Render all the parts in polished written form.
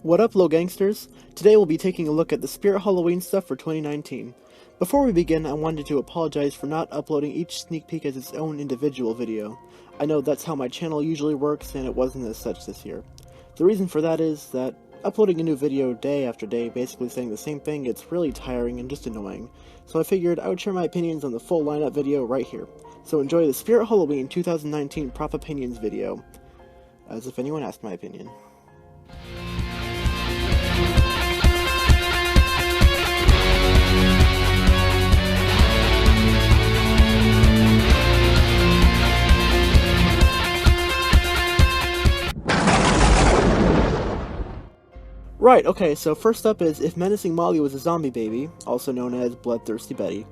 What up, low gangsters? Today we'll be taking a look at the Spirit Halloween stuff for 2019. Before we begin, I wanted to apologize for not uploading each sneak peek as its own individual video. I know that's how my channel usually works, and it wasn't as such this year. The reason for that is that uploading a new video day after day, basically saying the same thing, gets really tiring and just annoying. So I figured I would share my opinions on the full lineup video right here. So enjoy the Spirit Halloween 2019 Prop Opinions video. As if anyone asked my opinion. Right, okay, so first up is if Menacing Molly was a zombie baby, also known as Bloodthirsty Betty.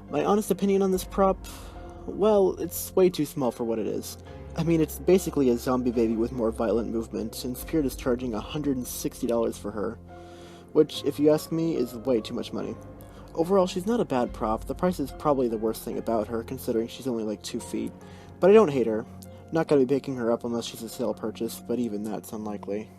My honest opinion on this prop, well, it's way too small for what it is. I mean, it's basically a zombie baby with more violent movement, and Spirit is charging $160 for her, which, if you ask me, is way too much money. Overall, she's not a bad prop. The price is probably the worst thing about her, considering she's only like 2 feet. But I don't hate her. Not gonna be picking her up unless she's a sale purchase, but even that's unlikely.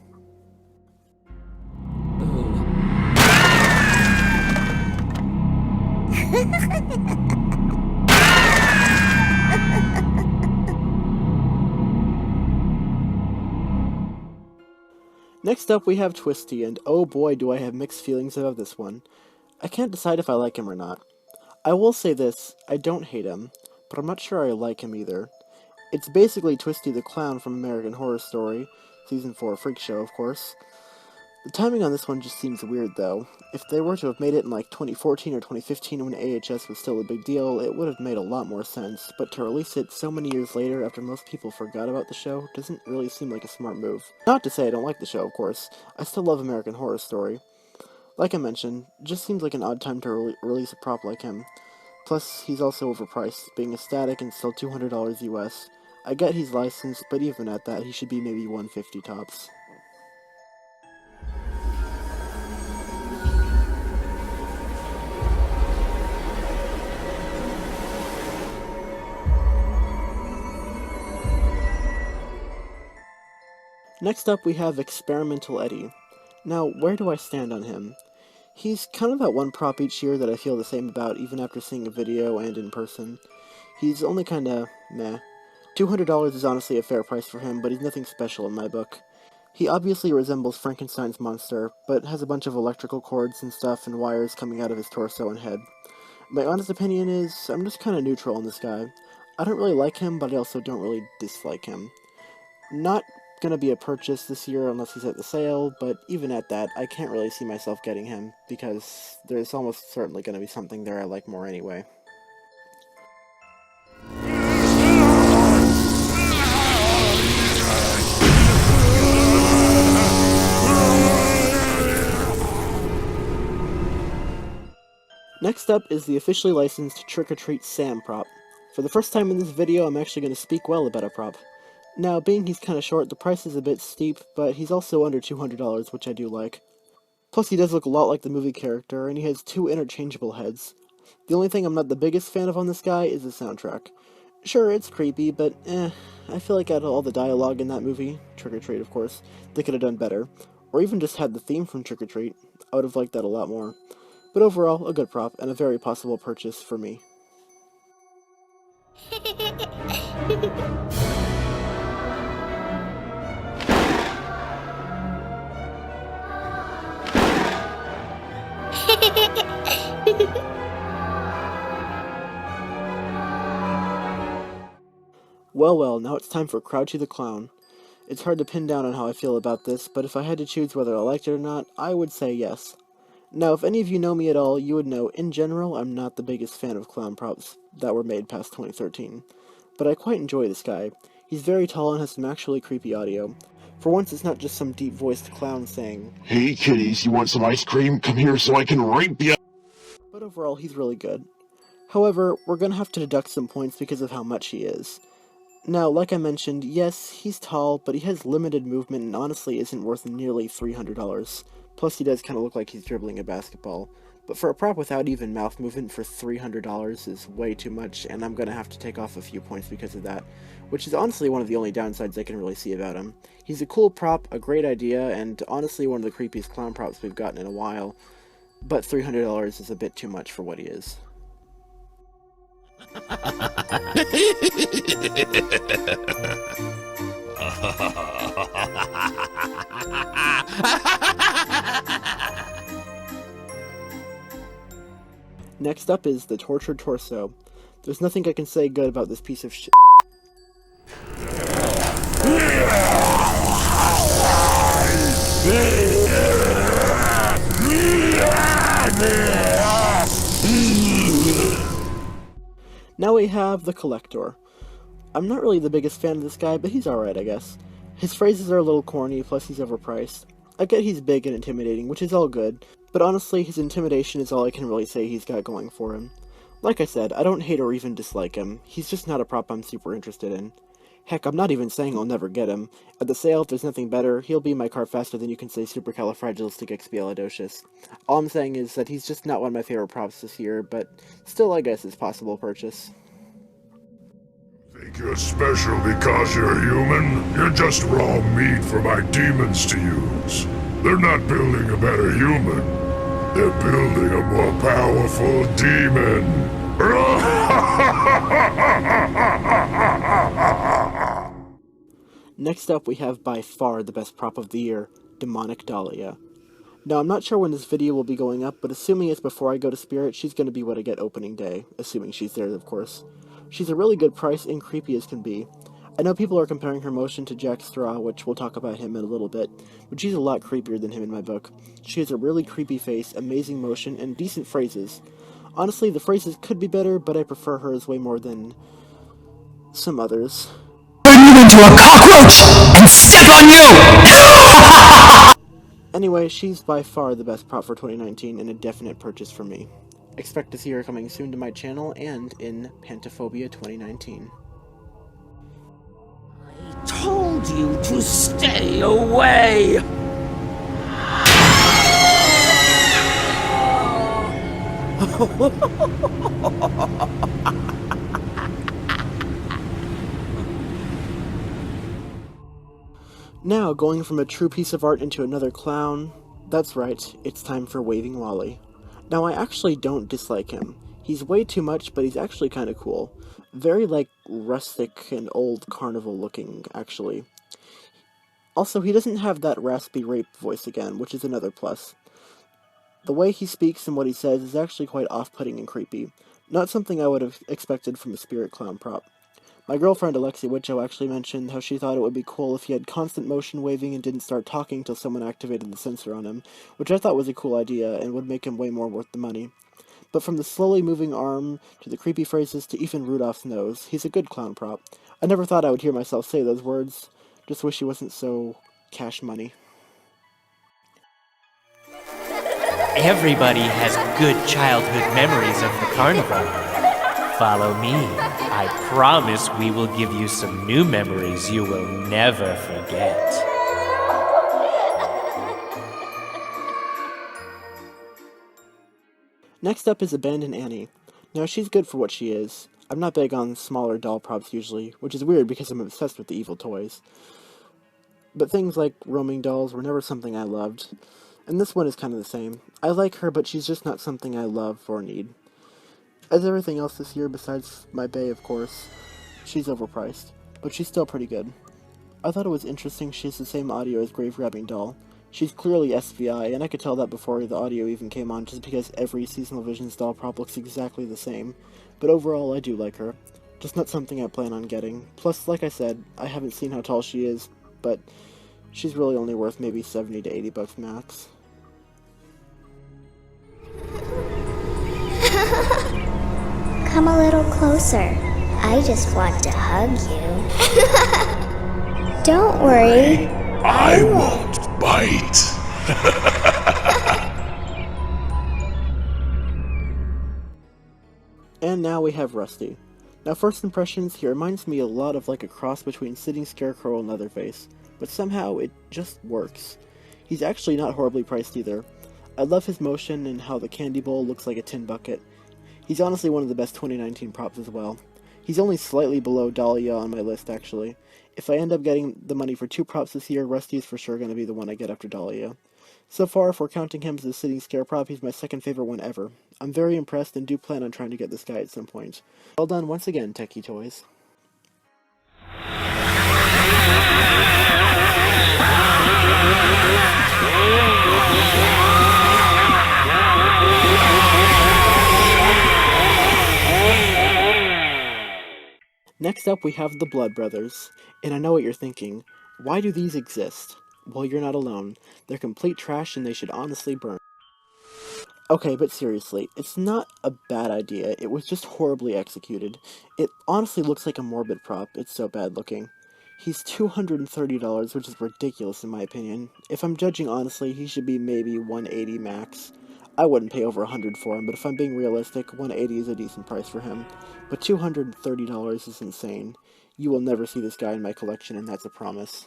Next up we have Twisty, and oh boy do I have mixed feelings about this one. I can't decide if I like him or not. I will say this, I don't hate him, but I'm not sure I like him either. It's basically Twisty the Clown from American Horror Story, Season 4 Freak Show of course. The timing on this one just seems weird though. If they were to have made it in like 2014 or 2015 when AHS was still a big deal, it would have made a lot more sense, but to release it so many years later after most people forgot about the show doesn't really seem like a smart move. Not to say I don't like the show, of course. I still love American Horror Story. Like I mentioned, it just seems like an odd time to release a prop like him. Plus, he's also overpriced, being a static and still $200 US. I get he's licensed, but even at that, he should be maybe $150 tops. Next up we have Experimental Eddie. Now, where do I stand on him? He's kind of that one prop each year that I feel the same about even after seeing a video and in person. He's only kinda meh. $200 is honestly a fair price for him, but he's nothing special in my book. He obviously resembles Frankenstein's monster, but has a bunch of electrical cords and stuff and wires coming out of his torso and head. My honest opinion is, I'm just kinda neutral on this guy. I don't really like him, but I also don't really dislike him. Not gonna be a purchase this year unless he's at the sale, but even at that, I can't really see myself getting him, because there's almost certainly gonna be something there I like more anyway. Next up is the officially licensed Trick or Treat Sam prop. For the first time in this video, I'm actually going to speak well about a prop. Now, being he's kinda short, the price is a bit steep, but he's also under $200, which I do like. Plus, he does look a lot like the movie character, and he has 2 interchangeable heads. The only thing I'm not the biggest fan of on this guy is the soundtrack. Sure, it's creepy, but I feel like out of all the dialogue in that movie, Trick or Treat of course, they could have done better. Or even just had the theme from Trick or Treat. I would have liked that a lot more. But overall, a good prop, and a very possible purchase for me. Well, now it's time for Crouchy the Clown. It's hard to pin down on how I feel about this, but if I had to choose whether I liked it or not, I would say yes. Now, if any of you know me at all, you would know, in general, I'm not the biggest fan of clown props that were made past 2013. But I quite enjoy this guy. He's very tall and has some actually creepy audio. For once, it's not just some deep-voiced clown saying, "Hey kitties, you want some ice cream? Come here so I can rape ya!" But overall, he's really good. However, we're gonna have to deduct some points because of how much he is. Now, like I mentioned, yes, he's tall, but he has limited movement and honestly isn't worth nearly $300. Plus, he does kind of look like he's dribbling a basketball. but for a prop without even mouth movement for $300 is way too much, and I'm gonna have to take off a few points because of that, which is honestly one of the only downsides I can really see about him. He's a cool prop, a great idea, and honestly one of the creepiest clown props we've gotten in a while, but $300 is a bit too much for what he is. Next up is the Tortured Torso. There's nothing I can say good about this piece of shit. Now we have the Collector. I'm not really the biggest fan of this guy, but he's alright, I guess. His phrases are a little corny, plus he's overpriced. I get he's big and intimidating, which is all good, but honestly, his intimidation is all I can really say he's got going for him. Like I said, I don't hate or even dislike him, he's just not a prop I'm super interested in. Heck, I'm not even saying I'll never get him. At the sale, if there's nothing better, he'll be in my cart faster than you can say supercalifragilisticexpialidocious. All I'm saying is that he's just not one of my favorite props this year, but still I guess it's possible purchase. Think you're special because you're human? You're just raw meat for my demons to use. They're not building a better human. They're building a more powerful demon. Next up, we have by far the best prop of the year, Demonic Dahlia. Now, I'm not sure when this video will be going up, but assuming it's before I go to Spirit, she's going to be what I get opening day, assuming she's there, of course. She's a really good price and creepy as can be. I know people are comparing her motion to Jack Straw, which we'll talk about him in a little bit, but she's a lot creepier than him in my book. She has a really creepy face, amazing motion, and decent phrases. Honestly, the phrases could be better, but I prefer hers way more than some others. Turn you into a cockroach and step on you! Anyway, she's by far the best prop for 2019 and a definite purchase for me. Expect to see her coming soon to my channel and in Pantophobia 2019. I told you to stay away! Now, going from a true piece of art into another clown, that's right, it's time for Waving Wally. Now, I actually don't dislike him. He's way too much, but he's actually kind of cool. Very, rustic and old carnival looking, actually. Also, he doesn't have that raspy rape voice again, which is another plus. The way he speaks and what he says is actually quite off-putting and creepy. Not something I would have expected from a spirit clown prop. My girlfriend Alexi Wicho actually mentioned how she thought it would be cool if he had constant motion waving and didn't start talking till someone activated the sensor on him, which I thought was a cool idea and would make him way more worth the money. But from the slowly moving arm, to the creepy phrases, to even Rudolph's nose, he's a good clown prop. I never thought I would hear myself say those words. Just wish he wasn't so cash money. Everybody has good childhood memories of the carnival. Follow me. I promise we will give you some new memories you will never forget. Next up is Abandoned Annie. Now, she's good for what she is. I'm not big on smaller doll props usually, which is weird because I'm obsessed with the evil toys. But things like roaming dolls were never something I loved, and this one is kind of the same. I like her, but she's just not something I love or need. As everything else this year, besides my bae, of course, she's overpriced, but she's still pretty good. I thought it was interesting she has the same audio as Grave Grabbing Doll. She's clearly SVI, and I could tell that before the audio even came on, just because every Seasonal Visions doll prop looks exactly the same. But overall, I do like her. Just not something I plan on getting. Plus, like I said, I haven't seen how tall she is, but she's really only worth maybe 70 to 80 bucks max. Come a little closer. I just want to hug you. Don't worry. I won't bite. And now we have Rusty. Now, first impressions, he reminds me a lot of like a cross between Sitting Scarecrow and Leatherface, but somehow it just works. He's actually not horribly priced either. I love his motion and how the candy bowl looks like a tin bucket. He's honestly one of the best 2019 props as well. He's only slightly below Dahlia on my list, actually. If I end up getting the money for 2 props this year, Rusty is for sure going to be the one I get after Dahlia. So far, if we're counting him as a sitting scare prop, he's my second favorite one ever. I'm very impressed and do plan on trying to get this guy at some point. Well done once again, Techie Toys. Next up, we have the Blood Brothers, and I know what you're thinking. Why do these exist? Well, you're not alone. They're complete trash and they should honestly burn. Okay, but seriously, it's not a bad idea, it was just horribly executed. It honestly looks like a morbid prop, it's so bad looking. He's $230, which is ridiculous in my opinion. If I'm judging honestly, he should be maybe $180 max. I wouldn't pay over $100 for him, but if I'm being realistic, $180 is a decent price for him. But $230 is insane. You will never see this guy in my collection, and that's a promise.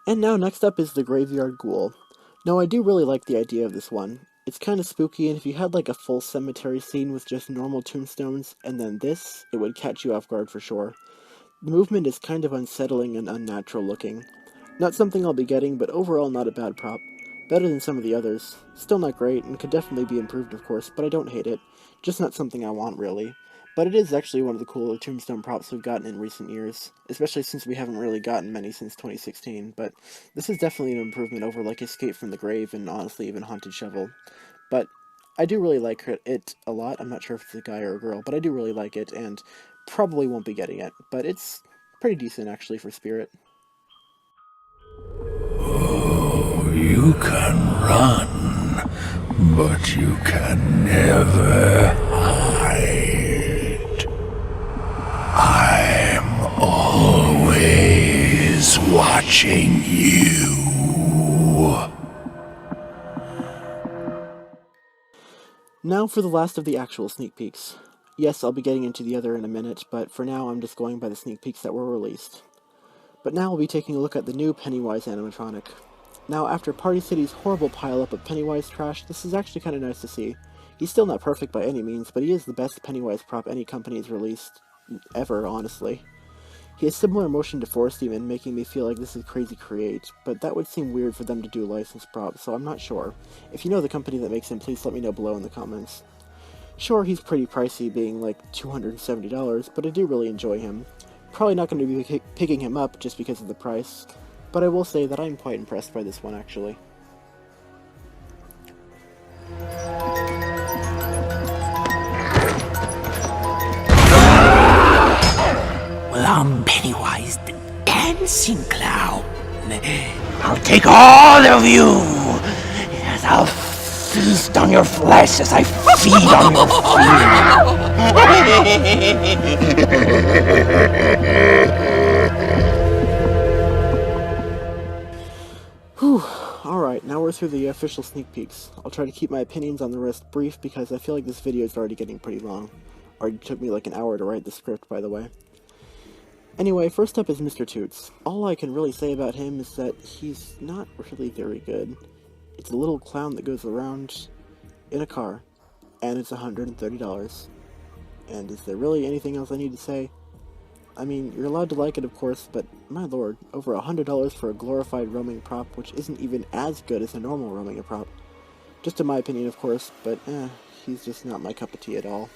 And now next up is the Graveyard Ghoul. Now I do really like the idea of this one. It's kind of spooky, and if you had like a full cemetery scene with just normal tombstones, and then this, it would catch you off guard for sure. The movement is kind of unsettling and unnatural looking. Not something I'll be getting, but overall not a bad prop. Better than some of the others. Still not great, and could definitely be improved of course, but I don't hate it. Just not something I want really. But it is actually one of the cooler tombstone props we've gotten in recent years, especially since we haven't really gotten many since 2016, but this is definitely an improvement over like Escape from the Grave and honestly even Haunted Shovel. But I do really like it a lot. I'm not sure if it's a guy or a girl, but I do really like it, and probably won't be getting it, but it's pretty decent actually for Spirit. Oh, you can run, but you can never hide. I'm always watching you. Now for the last of the actual sneak peeks. Yes, I'll be getting into the other in a minute, but for now I'm just going by the sneak peeks that were released. But now we'll be taking a look at the new Pennywise animatronic. Now, after Party City's horrible pile-up of Pennywise trash, this is actually kind of nice to see. He's still not perfect by any means, but he is the best Pennywise prop any company has released ever, honestly. He has similar motion to Forest Demon, making me feel like this is crazy create, but that would seem weird for them to do licensed props, so I'm not sure. If you know the company that makes him, please let me know below in the comments. Sure, he's pretty pricey, being like $270, but I do really enjoy him. Probably not going to be picking him up just because of the price, but I will say that I'm quite impressed by this one actually. Well, I'm Pennywise the Dancing Clown. I'll take all of you, and I'll feast on your flesh as I feed on your Whew, alright, now we're through the official sneak peeks. I'll try to keep my opinions on the rest brief because I feel like this video is already getting pretty long. Already took me like an hour to write the script, by the way. Anyway, first up is Mr. Toots. All I can really say about him is that he's not really very good. It's a little clown that goes around in a car, and it's $130. And is there really anything else I need to say? I mean, you're allowed to like it of course, but my lord, over $100 for a glorified roaming prop, which isn't even as good as a normal roaming prop. Just in my opinion of course, but he's just not my cup of tea at all.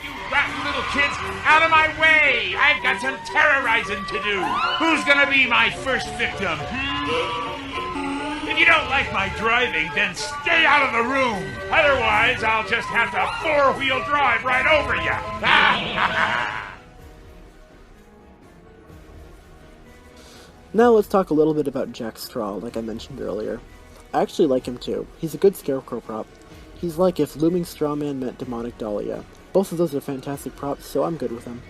You rotten little kids, out of my way! I've got some terrorizing to do. Who's gonna be my first victim? If you don't like my driving, then stay out of the room. Otherwise, I'll just have to four-wheel drive right over you. Now let's talk a little bit about Jack Straw, like I mentioned earlier. I actually like him too. He's a good scarecrow prop. He's like if Looming Strawman met Demonic Dahlia. Both of those are fantastic props, so I'm good with them.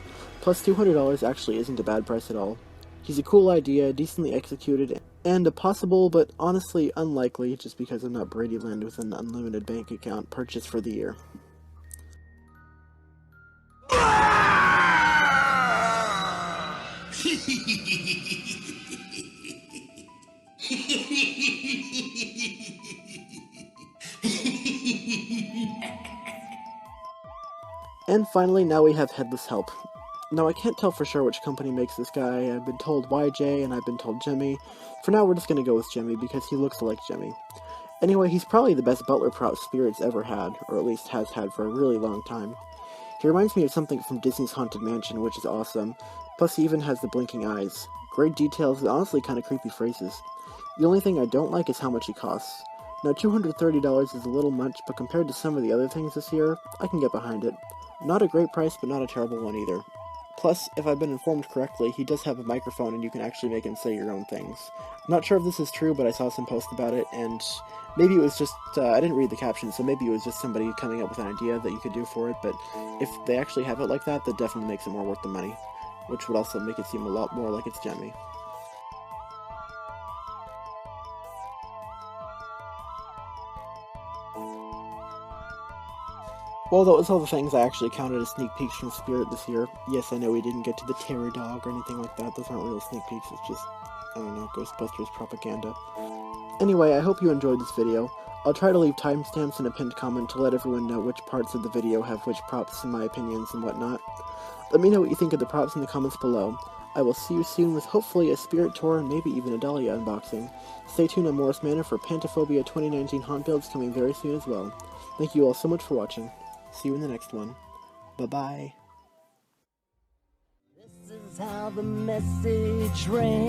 Plus $200 actually isn't a bad price at all. He's a cool idea, decently executed, and a possible, but honestly unlikely, just because I'm not Bradyland with an unlimited bank account, purchase for the year. And finally, now we have Headless Help. Now, I can't tell for sure which company makes this guy. I've been told YJ, and I've been told Jemmy. For now, we're just gonna go with Jemmy, because he looks like Jemmy. Anyway, he's probably the best butler prop Spirit's ever had, or at least has had for a really long time. He reminds me of something from Disney's Haunted Mansion, which is awesome. Plus, he even has the blinking eyes. Great details, and honestly kind of creepy phrases. The only thing I don't like is how much he costs. Now, $230 is a little much, but compared to some of the other things this year, I can get behind it. Not a great price, but not a terrible one either. Plus, if I've been informed correctly, he does have a microphone and you can actually make him say your own things. I'm not sure if this is true, but I saw some posts about it, and maybe it was just, I didn't read the caption, so maybe it was just somebody coming up with an idea that you could do for it, but if they actually have it like that, that definitely makes it more worth the money, which would also make it seem a lot more like it's Jemmy. Well, that was all the things I actually counted as sneak peeks from Spirit this year. Yes, I know we didn't get to the Terror Dog or anything like that. Those aren't real sneak peeks, it's just, I don't know, Ghostbusters propaganda. Anyway, I hope you enjoyed this video. I'll try to leave timestamps in a pinned comment to let everyone know which parts of the video have which props and my opinions and whatnot. Let me know what you think of the props in the comments below. I will see you soon with hopefully a Spirit tour and maybe even a Dahlia unboxing. Stay tuned on Morris Manor for Pantophobia 2019 haunt builds coming very soon as well. Thank you all so much for watching. See you in the next one. Bye-bye. This is how the message ran.